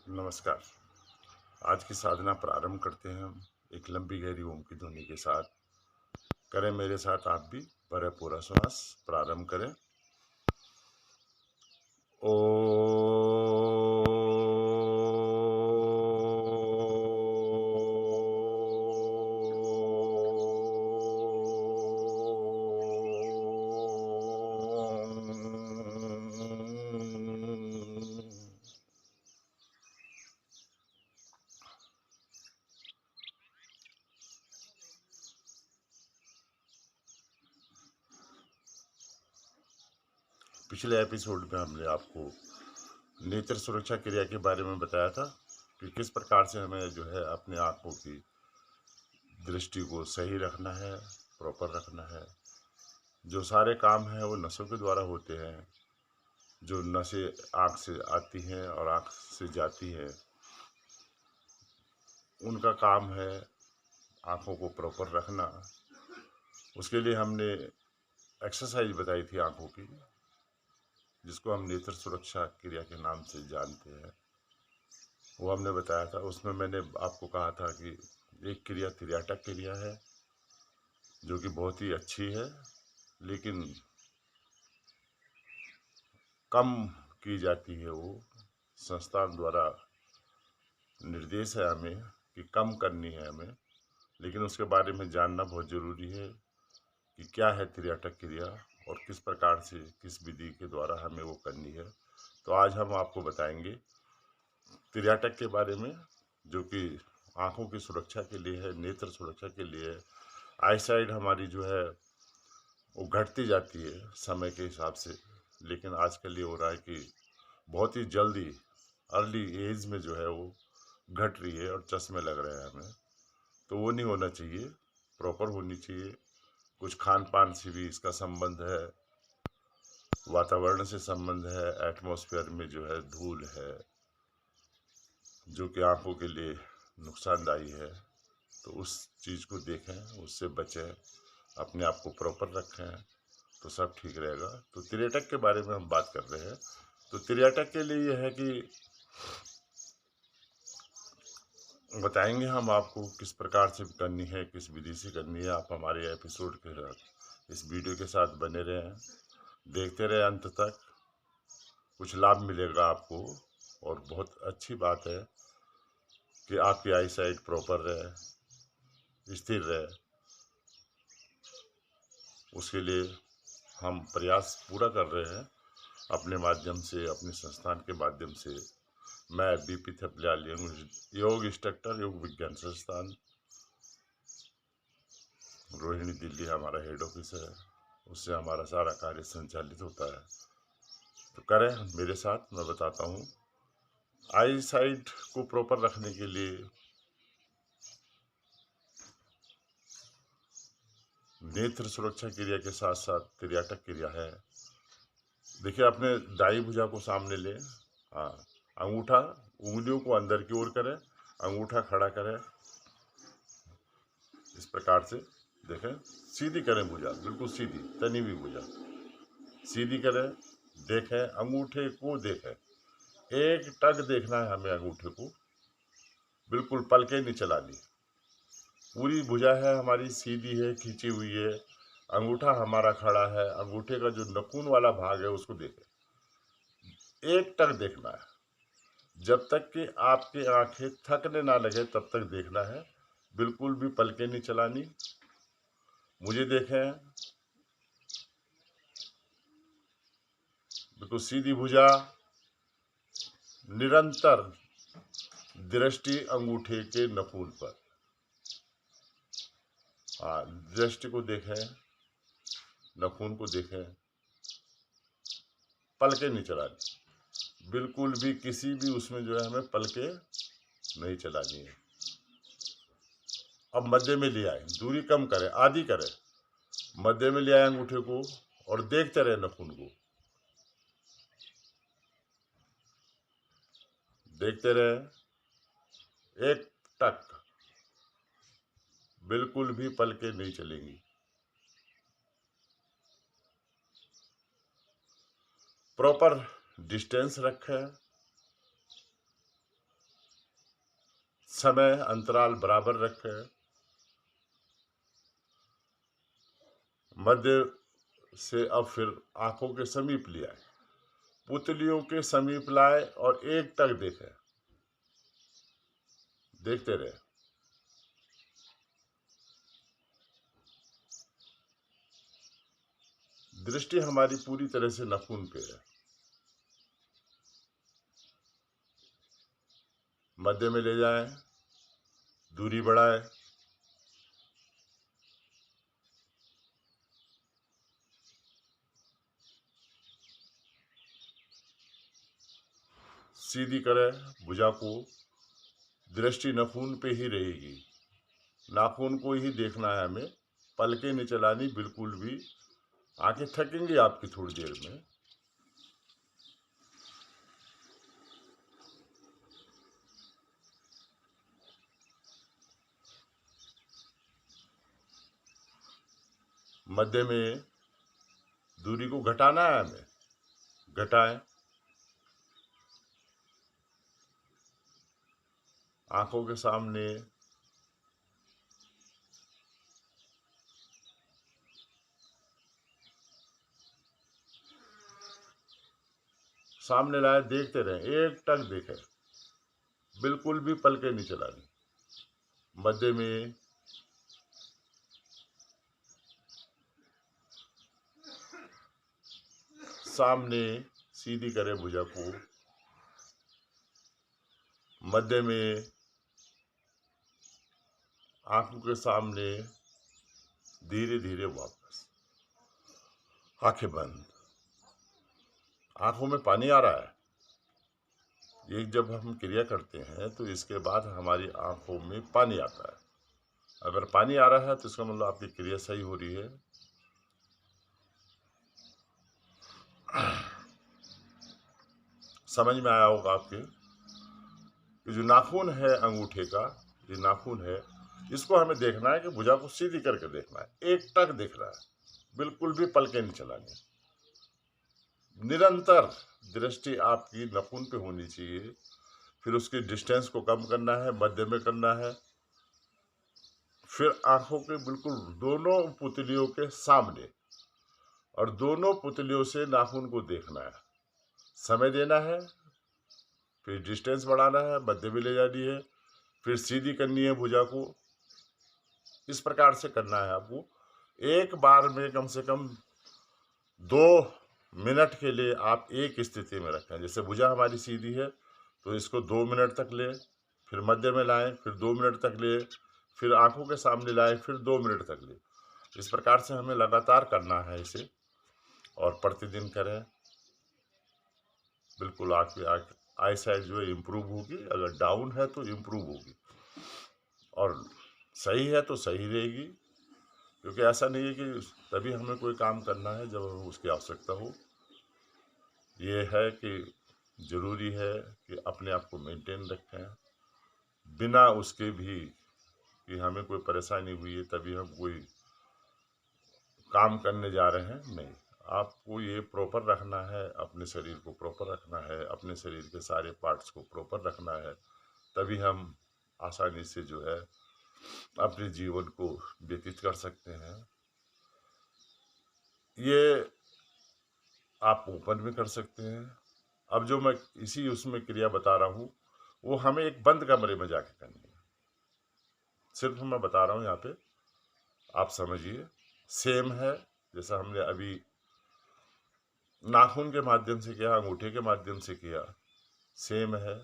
नमस्कार। आज की साधना प्रारंभ करते हैं हम एक लंबी गहरी ओम की ध्वनि के साथ। करें मेरे साथ आप भी। भरे पूरा श्वास प्रारंभ करें। ओ पिछले एपिसोड में हमने आपको नेत्र सुरक्षा क्रिया के बारे में बताया था कि किस प्रकार से हमें जो है अपने आंखों की दृष्टि को सही रखना है, प्रॉपर रखना है। जो सारे काम हैं वो नसों के द्वारा होते हैं। जो नसें आँख से आती हैं और आँख से जाती हैं, उनका काम है आँखों को प्रॉपर रखना। उसके लिए हमने एक्सरसाइज बताई थी आँखों की, जिसको हम नेत्र सुरक्षा क्रिया के नाम से जानते हैं। वो हमने बताया था। उसमें मैंने आपको कहा था कि एक क्रिया तिर्याटक क्रिया है, जो कि बहुत ही अच्छी है, लेकिन कम की जाती है। वो संस्थान द्वारा निर्देश है हमें कि कम करनी है हमें, लेकिन उसके बारे में जानना बहुत ज़रूरी है कि क्या है तिर्याटक क्रिया और किस प्रकार से, किस विधि के द्वारा हमें वो करनी है। तो आज हम आपको बताएंगे तिर्याटक के बारे में, जो कि आँखों की सुरक्षा के लिए है, नेत्र सुरक्षा के लिए है। आई साइड हमारी जो है वो घटती जाती है समय के हिसाब से, लेकिन आजकल ये हो रहा है कि बहुत ही जल्दी अर्ली एज में जो है वो घट रही है और चश्मे लग रहे हैं हमें। तो वो नहीं होना चाहिए, प्रॉपर होनी चाहिए। कुछ खान पान से भी इसका संबंध है, वातावरण से संबंध है। एटमॉस्फेयर में जो है धूल है, जो कि आंखों के लिए नुकसानदायी है। तो उस चीज़ को देखें, उससे बचें, अपने आप को प्रॉपर रखें, तो सब ठीक रहेगा। तो तिर्यटक के बारे में हम बात कर रहे हैं। तो तिर्यटक के लिए यह है कि बताएंगे हम आपको किस प्रकार से करनी है, किस विधि से करनी है। आप हमारे एपिसोड के साथ, इस वीडियो के साथ बने रहें, देखते रहे अंत तक। कुछ लाभ मिलेगा आपको। और बहुत अच्छी बात है कि आपकी आई साइट प्रॉपर रहे, स्थिर रहे। उसके लिए हम प्रयास पूरा कर रहे हैं अपने माध्यम से, अपने संस्थान के माध्यम से। मैं बीपी थपलियाल योग इंस्ट्रक्टर, योग विज्ञान संस्थान, रोहिणी, दिल्ली हमारा हेड ऑफिस है। उससे हमारा सारा कार्य संचालित होता है। तो करें मेरे साथ, मैं बताता हूँ। आई साइट को प्रॉपर रखने के लिए नेत्र सुरक्षा क्रिया के साथ साथ तिर्याटक क्रिया है। देखिए, अपने दाई भुजा को सामने लें। हाँ, अंगूठा, उंगलियों को अंदर की ओर करें, अंगूठा खड़ा करें, इस प्रकार से देखें। सीधी करें भुजा, बिल्कुल सीधी, तनी हुई भुजा सीधी करें। देखें, अंगूठे को देखें, एक टक देखना है हमें अंगूठे को, बिल्कुल पलके नहीं चलानी। पूरी भुजा है हमारी सीधी है, खींची हुई है। अंगूठा हमारा खड़ा है, अंगूठे का जो नखून वाला भाग है उसको देखें, एक टक देखना है। जब तक कि आपकी आंखें थकने ना लगे तब तक देखना है। बिल्कुल भी पलकें नहीं चलानी। मुझे देखें, बिल्कुल सीधी भुजा, निरंतर दृष्टि अंगूठे के नखून पर। हाँ, दृष्टि को देखें, नखून को देखें, पलकें नहीं चलानी। बिल्कुल भी किसी भी उसमें जो है हमें पलकें नहीं चलानी है। अब मध्य में ले आए, दूरी कम करें, आधी करें। मध्य में ले आए अंगूठे को और देखते रहे नखून को, देखते रहे, एक टक, बिल्कुल भी पलकें नहीं चलेंगी। प्रॉपर डिस्टेंस रखें। समय अंतराल बराबर रखें, मध्य से अब फिर आंखों के समीप ले आए, पुतलियों के समीप लाए और एक टक देखें, देखते रहे। दृष्टि हमारी पूरी तरह से नाखून पे है। मध्य में ले जाएं, दूरी बढ़ाएं, सीधी करें भुजा को। दृष्टि नाखून पे ही रहेगी, नाखून को ही देखना है हमें, पलकें नहीं चलानी बिल्कुल भी। आंखें थकेंगी आपकी थोड़ी देर में। मध्य में दूरी को घटाना है हमें, घटाएं। आंखों के सामने सामने लाए, देखते रहें, एक टक देखें, बिल्कुल भी पलके नहीं चलानी। मध्य में सामने सीधी करें भुजा को। मध्य में आंखों के सामने धीरे धीरे वापस, आंखें बंद। आंखों में पानी आ रहा है, ये जब हम क्रिया करते हैं तो इसके बाद हमारी आंखों में पानी आता है। अगर पानी आ रहा है तो इसका मतलब आपकी क्रिया सही हो रही है। समझ में आया होगा आपके कि जो नाखून है अंगूठे का, ये नाखून है, इसको हमें देखना है कि भुजा को सीधी करके देखना है, एक टक देखना है, बिल्कुल भी पलके नहीं चलानी। निरंतर दृष्टि आपकी नाखून पे होनी चाहिए। फिर उसकी डिस्टेंस को कम करना है, मध्य में करना है। फिर आंखों के बिल्कुल दोनों पुतलियों के सामने और दोनों पुतलियों से नाखून को देखना है, समय देना है, फिर डिस्टेंस बढ़ाना है, मध्य में ले जानी है, फिर सीधी करनी है भुजा को। इस प्रकार से करना है आपको। एक बार में कम से कम 2 मिनट के लिए आप एक स्थिति में रखें। जैसे भुजा हमारी सीधी है तो इसको 2 मिनट तक ले, फिर मध्य में लाएं, फिर 2 मिनट तक ले, फिर आंखों के सामने लाएं, फिर 2 मिनट तक ले। इस प्रकार से हमें लगातार करना है इसे, और प्रतिदिन करें। बिल्कुल आपकी आई साइड जो है इम्प्रूव होगी, अगर डाउन है तो इम्प्रूव होगी, और सही है तो सही रहेगी। क्योंकि ऐसा नहीं है कि तभी हमें कोई काम करना है जब हमें उसकी आवश्यकता हो। ये है कि ज़रूरी है कि अपने आप को मेंटेन रखें, बिना उसके भी कि हमें कोई परेशानी हुई है तभी हम कोई काम करने जा रहे हैं, नहीं। आपको ये प्रॉपर रखना है, अपने शरीर को प्रॉपर रखना है, अपने शरीर के सारे पार्ट्स को प्रॉपर रखना है, तभी हम आसानी से जो है अपने जीवन को व्यतीत कर सकते हैं। ये आप ओपन में कर सकते हैं। अब जो मैं इसी उसमें क्रिया बता रहा हूँ वो हमें एक बंद कमरे में जाके करनी है। सिर्फ मैं बता रहा हूँ यहाँ पे, आप समझिए। सेम है जैसा हमने अभी नाखून के माध्यम से किया, अंगूठे के माध्यम से किया, सेम है।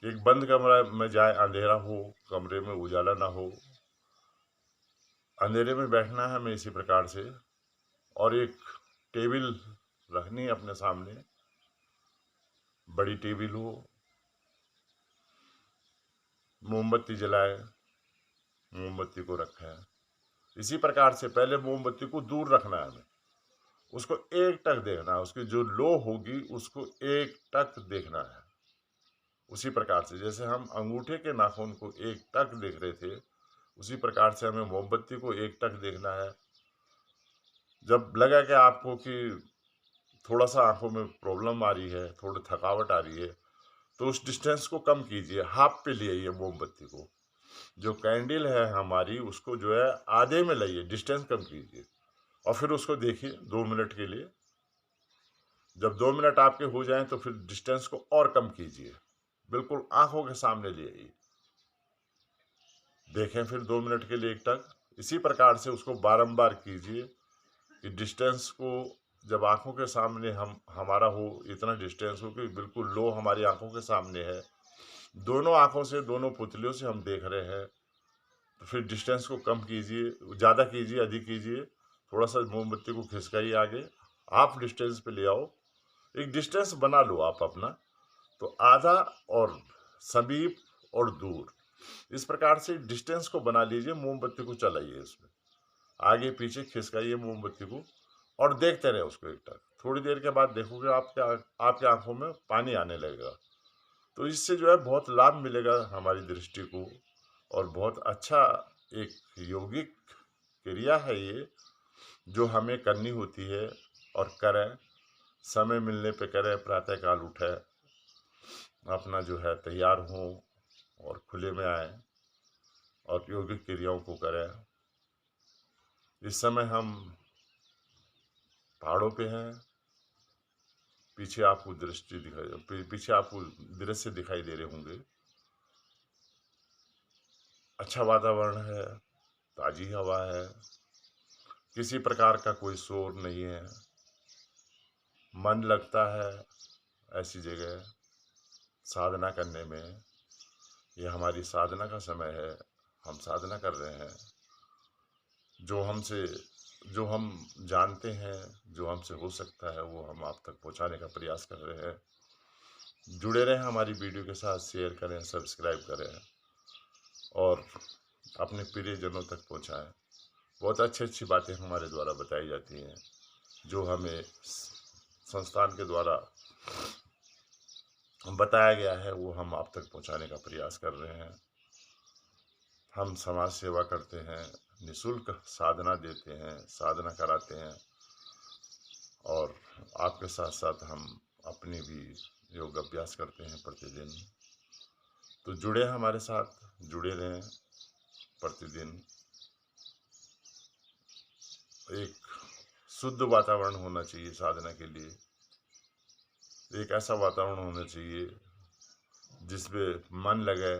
एक बंद कमरा में जाए, अंधेरा हो, कमरे में उजाला ना हो, अंधेरे में बैठना है हमें इसी प्रकार से। और एक टेबल रखनी है अपने सामने, बड़ी टेबल हो, मोमबत्ती जलाए, मोमबत्ती को रखें। इसी प्रकार से पहले मोमबत्ती को दूर रखना है हमें, उसको एक टक देखना है, उसकी जो लो होगी उसको एक टक देखना है। उसी प्रकार से जैसे हम अंगूठे के नाखून को एक टक देख रहे थे, उसी प्रकार से हमें मोमबत्ती को एक टक देखना है। जब लगा कि आपको कि थोड़ा सा आंखों में प्रॉब्लम आ रही है, थोड़ी थकावट आ रही है, तो उस डिस्टेंस को कम कीजिए, हाफ पे ले आइए मोमबत्ती को। जो कैंडल है हमारी उसको जो है आधे में लाइए, डिस्टेंस कम कीजिए और फिर उसको देखिए 2 मिनट के लिए। जब 2 मिनट आपके हो जाएं तो फिर डिस्टेंस को और कम कीजिए, बिल्कुल आंखों के सामने ले आइए। देखें फिर 2 मिनट के लिए एकटक। इसी प्रकार से उसको बारंबार कीजिए कि डिस्टेंस को जब आंखों के सामने हमारा हो, इतना डिस्टेंस हो कि बिल्कुल लो हमारी आंखों के सामने है, दोनों आंखों से, दोनों पुतलियों से हम देख रहे हैं, तो फिर डिस्टेंस को कम कीजिए, ज़्यादा कीजिए, अधिक कीजिए, थोड़ा सा मोमबत्ती को खिसकाइए आगे, हाफ डिस्टेंस पे ले आओ। एक डिस्टेंस बना लो आप अपना, तो आधा और समीप और दूर, इस प्रकार से डिस्टेंस को बना लीजिए। मोमबत्ती को चलाइए, इसमें आगे पीछे खिसकाइए मोमबत्ती को और देखते रहे उसको एकटक। थोड़ी देर के बाद देखोगे आपके आंखों में पानी आने लगेगा। तो इससे जो है बहुत लाभ मिलेगा हमारी दृष्टि को, और बहुत अच्छा एक यौगिक क्रिया है ये, जो हमें करनी होती है और करें। समय मिलने पे करें, प्रातःकाल उठे, अपना जो है तैयार हों और खुले में आए और यौगिक क्रियाओं को करें। इस समय हम पहाड़ों पे हैं, पीछे आपको पीछे आपको दृश्य दिखाई दे रहे होंगे। अच्छा वातावरण है, ताजी हवा है, किसी प्रकार का कोई शोर नहीं है, मन लगता है ऐसी जगह साधना करने में। ये हमारी साधना का समय है, हम साधना कर रहे हैं। जो हम जानते हैं, जो हमसे हो सकता है, वो हम आप तक पहुंचाने का प्रयास कर रहे हैं। जुड़े रहें हमारी वीडियो के साथ, शेयर करें, सब्सक्राइब करें और अपने प्रियजनों तक पहुंचाएं। बहुत अच्छी अच्छी बातें हमारे द्वारा बताई जाती हैं, जो हमें संस्थान के द्वारा बताया गया है, वो हम आप तक पहुंचाने का प्रयास कर रहे हैं। हम समाज सेवा करते हैं, निःशुल्क साधना देते हैं, साधना कराते हैं, और आपके साथ साथ हम अपनी भी योग अभ्यास करते हैं प्रतिदिन। तो जुड़े हमारे साथ, जुड़े रहें प्रतिदिन। एक शुद्ध वातावरण होना चाहिए साधना के लिए, एक ऐसा वातावरण होना चाहिए जिसमें मन लगे।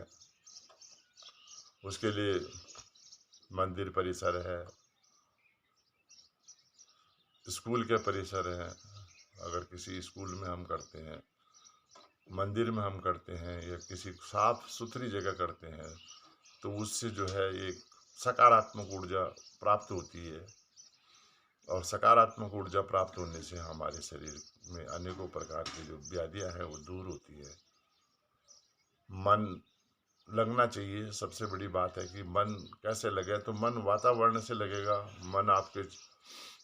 उसके लिए मंदिर परिसर है, स्कूल के परिसर हैं, अगर किसी स्कूल में हम करते हैं, मंदिर में हम करते हैं, या किसी साफ सुथरी जगह करते हैं, तो उससे जो है एक सकारात्मक ऊर्जा प्राप्त होती है, और सकारात्मक ऊर्जा प्राप्त होने से हमारे शरीर में अनेकों प्रकार की जो व्याधियां हैं वो दूर होती है। मन लगना चाहिए। सबसे बड़ी बात है कि मन कैसे लगे, तो मन वातावरण से लगेगा। मन आपके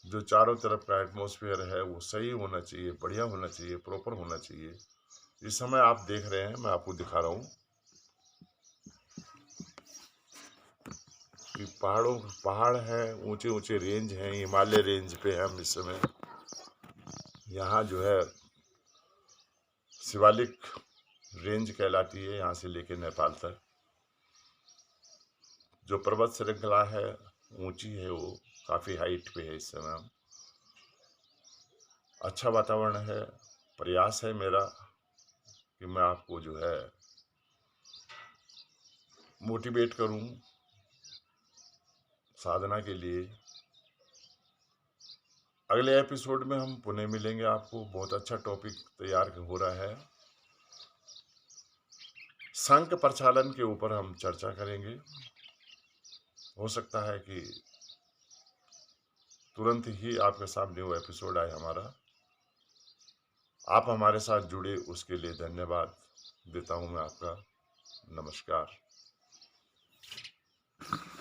जो चारों तरफ का एटमॉस्फेयर है वो सही होना चाहिए, बढ़िया होना चाहिए, प्रॉपर होना चाहिए। इस समय आप देख रहे हैं, मैं आपको दिखा रहा हूँ कि पहाड़ है, ऊंचे ऊंचे रेंज हैं, हिमालय रेंज पे है हम इस समय। यहाँ जो है शिवालिक रेंज कहलाती है, यहाँ से लेके नेपाल तक जो पर्वत श्रृंखला है ऊंची है, वो काफ़ी हाइट पे है इस समय हम। अच्छा वातावरण है। प्रयास है मेरा कि मैं आपको जो है मोटिवेट करूं साधना के लिए। अगले एपिसोड में हम पुनः मिलेंगे आपको। बहुत अच्छा टॉपिक तैयार हो रहा है, संख प्रचालन के ऊपर हम चर्चा करेंगे। हो सकता है कि तुरंत ही आपके सामने वो एपिसोड आए हमारा। आप हमारे साथ जुड़े उसके लिए धन्यवाद देता हूं मैं आपका। नमस्कार।